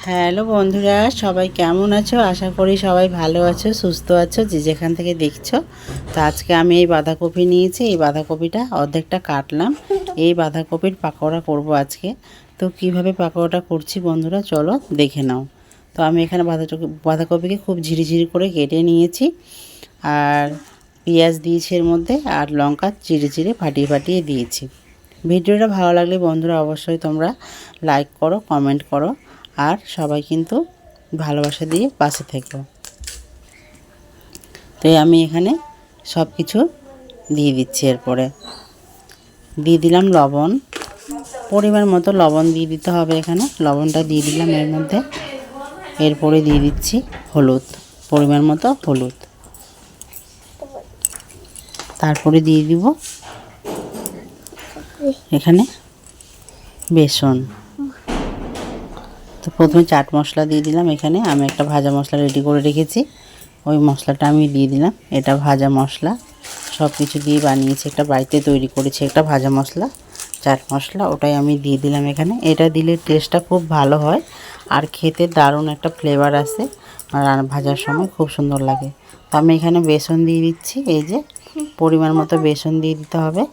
Hello বন্ধুরা, সবাই কেমন আছো? আশা করি সবাই ভালো আছো, সুস্থ আছো, যে যেখান থেকে দেখছো। তো আজকে আমি এই বাঁধাকপি নিয়েছি। এই বাঁধাকপিটা অর্ধেকটা কাটলাম। এই বাঁধাকপির পাকোড়া করব আজকে। তো কিভাবে পাকোড়াটা করছি বন্ধুরা, চলো দেখে নাও। তো আমি এখানে বাঁধাকপিকে খুব ঝিরিঝিরি করে কেটে নিয়েছি, আর পেঁয়াজ দিয়েছি এর মধ্যে, আর লঙ্কা চিড়ে চিড়ে ফাটিয়ে ফাটিয়ে দিয়েছি। ভিডিওটা ভালো লাগলে বন্ধুরা অবশ্যই তোমরা লাইক করো, কমেন্ট করো, আর সবাই কিন্তু ভালোবাসা দিয়ে পাশে থেকো। তো আমি এখানে সব কিছু দিয়ে দিচ্ছি। এরপরে দিয়ে দিলাম লবণ, পরিমাণ মতো লবণ দিয়ে দিতে হবে। এখানে লবণটা দিয়ে দিলাম এর মধ্যে। এরপরে দিয়ে দিচ্ছি হলুদ, পরিমাণ মতো হলুদ। তারপরে দিয়ে দিব এখানে বেসন। তো প্রথমে চাট মশলা দিয়ে দিলাম। এখানে আমি একটা ভাজা মশলা রেডি করে রেখেছি, ওই মশলাটা আমি দিয়ে দিলাম। এটা ভাজা মশলা, সব কিছু দিয়ে বানিয়েছি, একটা বাড়িতে তৈরি করেছি একটা ভাজা মশলা, চাট মশলা, ওটাই আমি দিয়ে দিলাম এখানে। এটা দিলে টেস্টটা খুব ভালো হয়, আর খেতে দারুণ একটা ফ্লেভার আসে, আর ভাজার সময় খুব সুন্দর লাগে। তো আমি এখানে বেসন দিয়ে দিচ্ছি। এই যে পরিমাণ মতো বেসন দিয়ে দিতে হবে।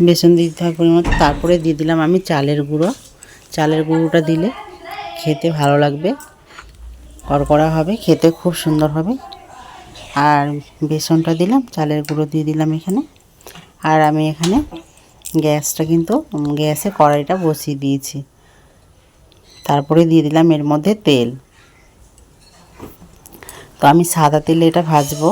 বেসন দিয়ে দিতে হবে পরিমাণ। তারপরে দিয়ে দিলাম আমি চালের গুঁড়ো। চালের গুঁড়োটা দিলে খেতে ভালো লাগবে, কড়কড়া হবে, খেতে খুব সুন্দর হবে। আর বেসনটা দিলাম, চালের গুঁড়ো দিয়ে দিলাম এখানে। আর আমি এখানে গ্যাসটা কিন্তু গ্যাসে কড়াইটা বসিয়ে দিয়েছি। তারপরে দিয়ে দিলাম এর মধ্যে তেল। তো আমি সাদা তেলে এটা ভাজবো।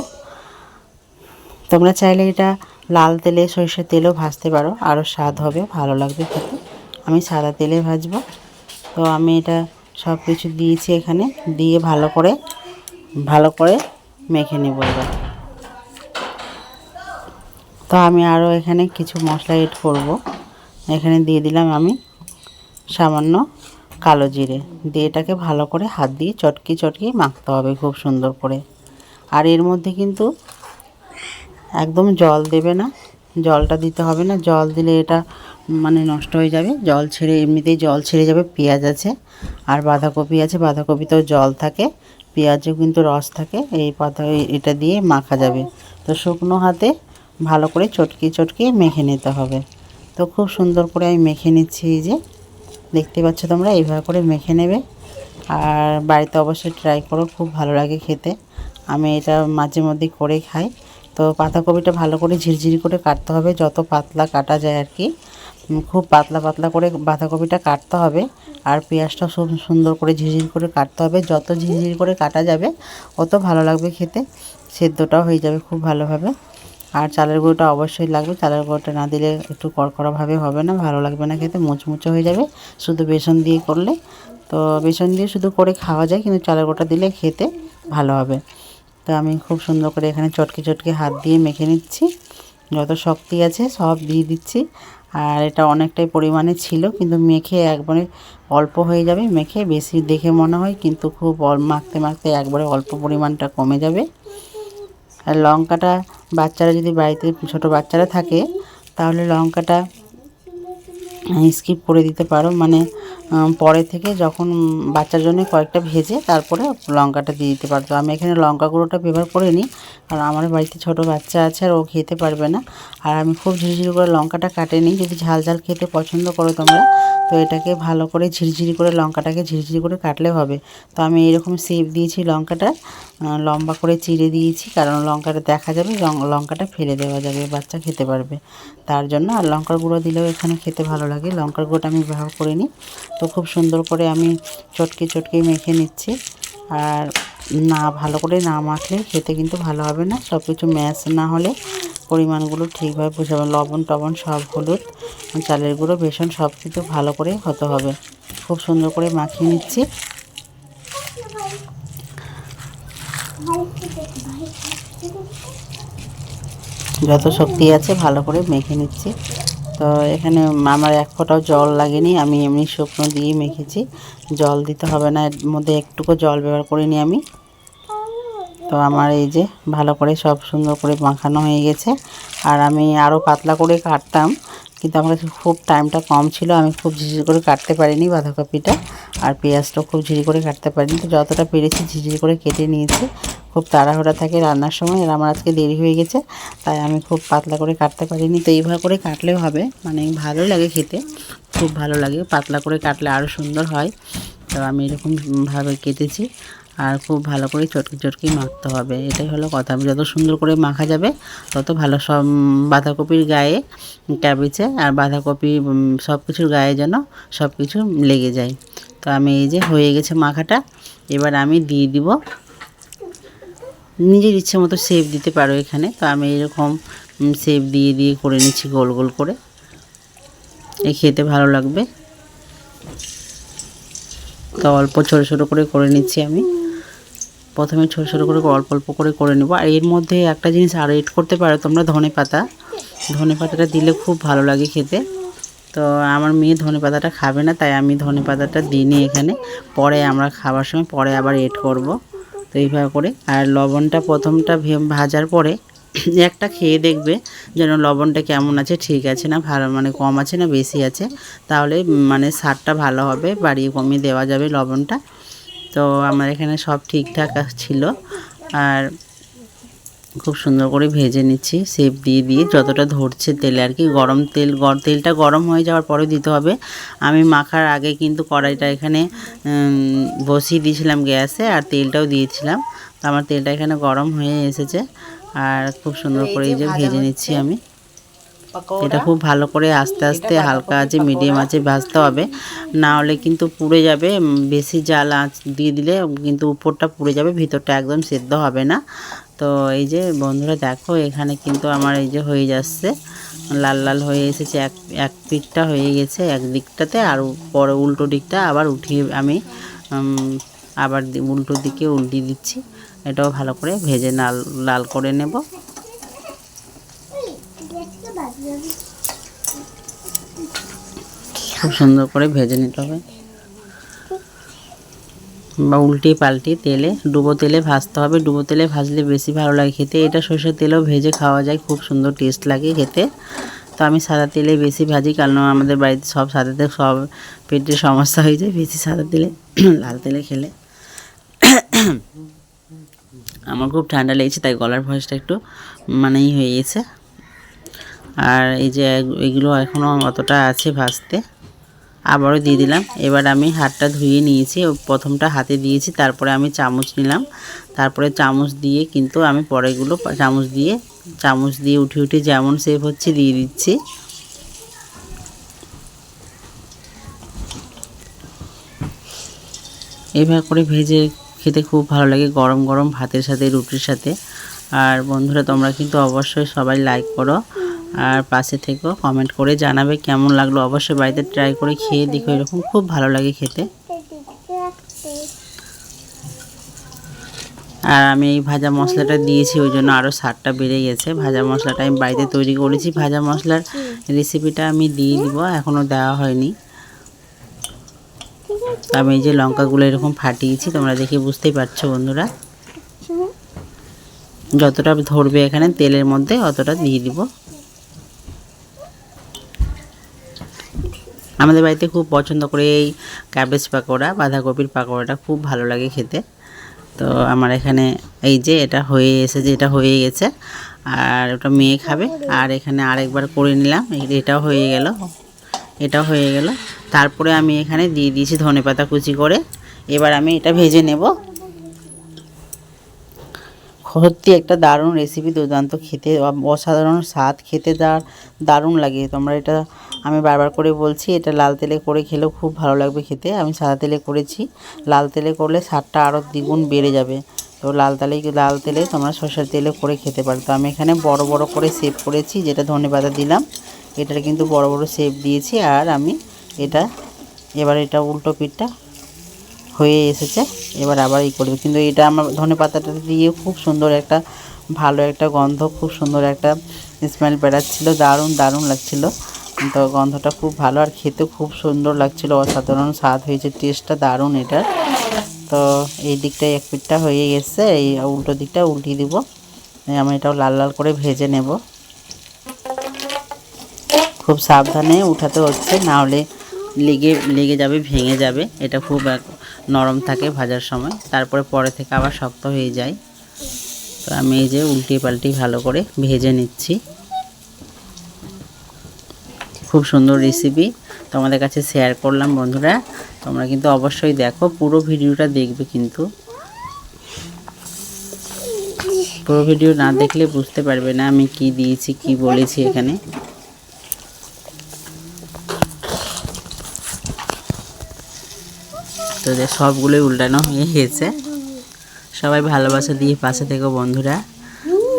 তোমরা চাইলে এটা লাল তেলে, সরষের তেলেও ভাজতে পারো, আরও স্বাদ হবে, ভালো লাগবে খেতে। আমি সাদা তেলে ভাজবো। তো আমি এটা সব কিছু দিয়েছি এখানে, দিয়ে ভালো করে মেখে নেব এবার। তো আমি আরও এখানে কিছু মশলা এড করব। এখানে দিয়ে দিলাম আমি সামান্য কালো জিরে, দিয়ে এটাকে ভালো করে হাত দিয়ে চটকি চটকি মাখতে হবে খুব সুন্দর করে। আর এর মধ্যে কিন্তু একদম জল দেবে না, জলটা দিতে হবে না। জল দিলে এটা মানে নষ্ট হয়ে যাবে। জল ছেড়ে, এমনিতেই জল ছেড়ে যাবে, পেঁয়াজ আছে আর বাঁধাকপি আছে, বাঁধাকপিতেও জল থাকে, পেঁয়াজেও কিন্তু রস থাকে। এই পাতা এটা দিয়ে মাখা যাবে। তো শুকনো হাতে ভালো করে চটকি চটকি মেখে নিতে হবে। তো খুব সুন্দর করে আমি মেখে নিচ্ছি। এই যে দেখতে পাচ্ছ তোমরা, এইভাবে করে মেখে নেবে। আর বাড়িতে অবশ্যই ট্রাই করো, খুব ভালো লাগে খেতে। আমি এটা মাঝে মধ্যে করে খাই। তো পাতাকপিটা ভালো করে ঝিরঝিরি করে কাটতে হবে, যত পাতলা কাটা যায় আর কি। খুব পাতলা পাতলা করে বাঁধাকপিটা কাটতে হবে। আর পেঁয়াজটা খুব সুন্দর করে ঝিরঝিরি করে কাটতে হবে। যত ঝিরঝিরি করে কাটা যাবে অত ভালো লাগবে খেতে, সেদ্ধটাও হয়ে যাবে খুব ভালোভাবে। আর চালের গুঁড়োটা অবশ্যই লাগবে। চালের গুঁড়োটা না দিলে একটু কড়কড়াভাবে হবে না, ভালো লাগবে না খেতে, মুচমুচে হয়ে যাবে শুধু বেসন দিয়ে করলে। তো বেসন দিয়ে শুধু করে খাওয়া যায়, কিন্তু চালের গুঁড়োটা দিলে খেতে ভালো হবে। তো আমি খুব সুন্দর করে এখানে চটকে চটকে হাত দিয়ে মেখে নিচ্ছি। যত শক্তি আছে সব দিয়ে দিচ্ছি। আর এটা অনেকটাই পরিমাণে ছিল, কিন্তু মেখে একবারে অল্প হয়ে যাবে। মেখে বেশি দেখে মনে হয়, কিন্তু খুব মাখতে মাখতে একবারে অল্প পরিমাণটা কমে যাবে। আর লঙ্কাটা, বাচ্চারা যদি বাড়িতে ছোটো বাচ্চারা থাকে তাহলে লঙ্কাটা স্কিপ করে দিতে পারো, মানে পরে থেকে যখন বাচ্চার জন্য কয়েকটা ভেজে তারপরে লঙ্কাটা দিয়ে দিতে পারতো। আমি এখানে লঙ্কা গুঁড়োটা ব্যবহার করে নিই, কারণ আমার বাড়িতে ছোটো বাচ্চা আছে আর ও খেতে পারবে না। আর আমি খুব ঝিরিঝিরি করে লঙ্কাটা কাটে নিই। যদি ঝাল ঝাল খেতে পছন্দ করো তোমরা, তো এটাকে ভালো করে ঝিরিঝিরি করে লঙ্কাটাকে ঝিরিঝিরি করে কাটলে হবে। তো আমি এরকম শেপ দিয়েছি লঙ্কাটা, লম্বা করে চিড়ে দিয়েছি, কারণ লঙ্কাটা দেখা যাবে, লঙ্কাটা ফেলে দেওয়া যাবে, বাচ্চা খেতে পারবে তার জন্য। আর লঙ্কার গুঁড়ো দিলেও এখানে খেতে ভালো লাগে, লঙ্কার গুঁড়োটা আমি ব্যবহার করে নিই। তো খুব সুন্দর করে আমি চটকে চটকে মেখে নিচ্ছি। আর না ভালো করে না মাখলে খেতে কিন্তু ভালো হবে না। সব কিছু ম্যাশ না হলে পরিমাণগুলো ঠিকভাবে বোঝাবে, লবণ টবণ সব, হলুদ, চালের গুঁড়ো, বেসন সব কিছু ভালো করে হতে হবে। খুব সুন্দর করে মাখিয়ে নিচ্ছি। যত শক্তি আছে ভালো করে মেখে নিচ্ছি। তো এখানে আমার এক ফোঁটাও জল লাগেনি, আমি এমনি শুকনো দিয়ে মেখেছি। জল দিতে হবে না, এর মধ্যে একটুকু জল ব্যবহার করিনি আমি। তো আমার এই যে ভালো করে সব সুন্দর করে মাখানো হয়ে গেছে। আর আমি আরও পাতলা করে কাটতাম, কিন্তু আমার কাছে খুব টাইমটা কম ছিল, আমি খুব ঝিঝি করে কাটতে পারিনি বাঁধাকপিটা, আর পেঁয়াজটাও খুব ঝিরি করে কাটতে পারিনি। তো যতটা পেরেছি ঝিঝি করে কেটে নিয়েছি। খুব তাড়াহুড়া থাকে রান্নার সময়, আর আমার আজকে দেরি হয়ে গেছে, তাই আমি খুব পাতলা করে কাটতে পারিনি। তো এইভাবে করে কাটলেও হবে, মানে ভালো লাগে খেতে, খুব ভালো লাগে। পাতলা করে কাটলে আরও সুন্দর হয়। তো আমি এরকমভাবে কেটেছি, আর খুব ভালো করে চটকি চটকি মাখতে হবে, এটাই হলো কথা। যত সুন্দর করে মাখা যাবে তত ভালো। সব বাঁধাকপির গায়ে, ক্যাবেজে আর বাঁধাকপি সব কিছুর গায়ে যেন সব কিছু লেগে যায়। তো আমি এই যে হয়ে গেছে মাখাটা, এবার আমি দিয়ে দিব। নিজের ইচ্ছে মতো শেপ দিতে পারো এখানে। তো আমি এরকম শেপ দিয়ে দিয়ে করে নিচ্ছি গোল গোল করে, এই খেতে ভালো লাগবে। তো অল্প ছোটো ছোটো করে নিচ্ছি আমি। প্রথমে ছোটো ছোটো করে অল্প অল্প করে নেব। আর এর মধ্যে একটা জিনিস আরও এড করতে পারো তোমরা, ধনে পাতাটা দিলে খুব ভালো লাগে খেতে। তো আমার মেয়ে ধনে পাতাটা খাবে না, তাই আমি ধনে পাতাটা দিইনি এখানে। পরে আমরা খাবার সময় পরে আবার এড করব। তো এইভাবে করে। আর লবণটা প্রথমটা ভাজার পরে একটা খেয়ে দেখবে যেন লবণটা কেমন আছে, ঠিক আছে না, ভালো মানে কম আছে না বেশি আছে, তাহলে মানে স্বাদটা ভালো হবে, বাড়িয়ে কমিয়ে দেওয়া যাবে লবণটা। তো আমার এখানে সব ঠিকঠাক ছিল। আর খুব সুন্দর করে ভেজে নিচ্ছি শেপ দিয়ে দিয়ে, যতটা ধরছে তেলে আর কি। গরম তেলটা গরম হয়ে যাওয়ার পরে দিতে হবে। আমি মাখার আগে কিন্তু কড়াইটা এখানে বসিয়ে দিয়েছিলাম গ্যাসে, আর তেলটাও দিয়েছিলাম। তো আমার তেলটা এখানে গরম হয়ে এসেছে, আর খুব সুন্দর করে এই যে ভেজে নিচ্ছি আমি। এটা খুব ভালো করে আস্তে আস্তে হালকা আঁচে মিডিয়াম আঁচে ভাজতে হবে, না হলে কিন্তু পুড়ে যাবে। বেশি জাল আঁচ দিয়ে দিলে কিন্তু উপরটা পুড়ে যাবে, ভিতরটা একদম সেদ্ধ হবে না। তো এই যে বন্ধুরা দেখো, এখানে কিন্তু আমার এই যে হয়ে যাচ্ছে, লাল লাল হয়ে এসেছে। এক পিঠটা হয়ে গেছে এক দিকটাতে, আর পরে উল্টো দিকটা আবার উঠিয়ে আমি আবার উল্টো দিকে উল্টিয়ে দিচ্ছি। এটাও ভালো করে ভেজে লাল করে নেব। খুব সুন্দর করে ভেজে নিতে হবে, বা উল্টে পাল্টে তেলে ডুবো তেলে ভাজতে হবে। ডুবো তেলে ভাজলে বেশি ভালো লাগে খেতে। এটা সরষের তেলেও ভেজে খাওয়া যায়, খুব সুন্দর টেস্ট লাগে খেতে। তো আমি সাদা তেলে বেশি ভাজি, কারণ আমাদের বাড়িতে সব সাদাতে সব পেটের সমস্যা হয়ে যায় বেশি সাদা তেলে লাল তেলে খেলে। আমার খুব ঠান্ডা লেগেছে, তাই গলার ভয়েসটা একটু মানেই হয়ে গেছে। আর এই যে এগুলো এখনও অতটা আছে ভাজতে, আবারও দিয়ে দিলাম। এবার আমি হাতটা ধুয়ে নিয়েছি, প্রথমটা হাতে দিয়েছি, তারপরে আমি চামচ নিলাম, তারপরে চামচ দিয়ে কিন্তু আমি পরেগুলো চামচ দিয়ে উঠে উঠে যেমন শেপ হচ্ছে দিয়ে দিচ্ছি। এইভাবে করে ভেজে খেতে খুব ভালো লাগে গরম গরম ভাতের সাথে, রুটির সাথে। আর বন্ধুরা তোমরা কিন্তু অবশ্যই সবাই লাইক করো, আর পাশে থেকেও কমেন্ট করে জানাবে কেমন লাগলো। অবশ্যই বাড়িতে ট্রাই করে খেয়ে দেখো, এরকম খুব ভালো লাগে খেতে। আর আমি এই ভাজা মশলাটা দিয়েছি, ওই জন্য আরও স্বাদটা বেড়ে গেছে। ভাজা মশলাটা আমি বাড়িতে তৈরি করেছি, ভাজা মশলার রেসিপিটা আমি দিয়ে দিব, এখনও দেওয়া হয়নি। আমি এই যে লঙ্কাগুলো এরকম ফাটিয়েছি, তোমরা দেখে বুঝতেই পারছো বন্ধুরা। যতটা ধরবে এখানে তেলের মধ্যে অতটা দিয়ে দিব। আমাদের বাড়িতে খুব পছন্দ করে এই ক্যাবেজ পাকোড়া, বাঁধাকপির পাকোড়াটা খুব ভালো লাগে খেতে। তো আমার এখানে এই যে এটা হয়ে এসেছে, এটা হয়ে গেছে, আর ওটা মেয়ে খাবে। আর এখানে আরেকবার করে নিলাম, এটাও হয়ে গেল। তারপরে আমি এখানে দিয়ে দিয়েছি ধনেপাতা কুচি করে। এবার আমি এটা ভেজে নেব। সত্যি একটা দারুণ রেসিপি, দুর্দান্ত খেতে, অসাধারণ স্বাদ, খেতে দারুণ লাগে। তোমরা এটা, আমি বারবার করে বলছি, এটা লাল তেলে করে খেলেও খুব ভালো লাগবে খেতে। আমি সাদা তেলে করেছি, লাল তেলে করলে স্বাদটা আরও দ্বিগুণ বেড়ে যাবে। তো লাল তেলে তোমরা সরষের তেলে করে খেতে পারো। তো আমি এখানে বড় বড় করে শেপ করেছি, যেটা ধনেপাতা দিলাম এটার কিন্তু বড় বড় শেপ দিয়েছি। আর আমি এবার এটা উল্টো পিঠটা হয়ে এসেছে, এবার আবার করবে। কিন্তু এটা আমার ধনেপাতাটা দিয়ে খুব সুন্দর একটা ভালো একটা গন্ধ, খুব সুন্দর একটা স্মেল বেরাচ্ছিলো, দারুণ লাগছিলো। তো গন্ধটা খুব ভালো, আর খেতে খুব সুন্দর লাগছিলো, অসাধারণ স্বাদ হয়েছে, টেস্টটা দারুণ এটার। তো এই দিকটায় এক পিঠটা হয়ে গেছে, এই উল্টো দিকটা উল্টিয়ে দিব। আমি এটাও লাল লাল করে ভেজে নেব। খুব সাবধানে উঠাতে হচ্ছে, না হলে লেগে যাবে, ভেঙে যাবে। এটা খুব নরম থাকে ভাজার সময়, তারপরে পরে থেকে আবার শক্ত হয়ে যায়। তো আমি এই যে উল্টে পাল্টি ভালো করে ভেজে নিচ্ছি। খুব সুন্দর রেসিপি তোমাদের কাছে শেয়ার করলাম বন্ধুরা। তোমরা কিন্তু অবশ্যই দেখো, পুরো ভিডিওটা দেখবে কিন্তু। পুরো ভিডিও না দেখলে বুঝতে পারবে না আমি কি দিয়েছি, কি বলেছি এখানে। তো যে সবগুলোই উল্টানো হয়ে গেছে। সবাই ভালোবাসা দিয়ে পাশে থেকো বন্ধুরা।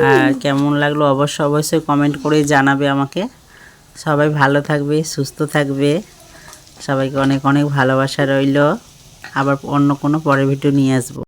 আর কেমন লাগলো অবশ্যই কমেন্ট করে জানাবে আমাকে। সবাই ভালো থাকবে, সুস্থ থাকবে। সবাইকে অনেক অনেক ভালোবাসা রইল। আবার অন্য কোনো পরের ভিডিও নিয়ে আসবো।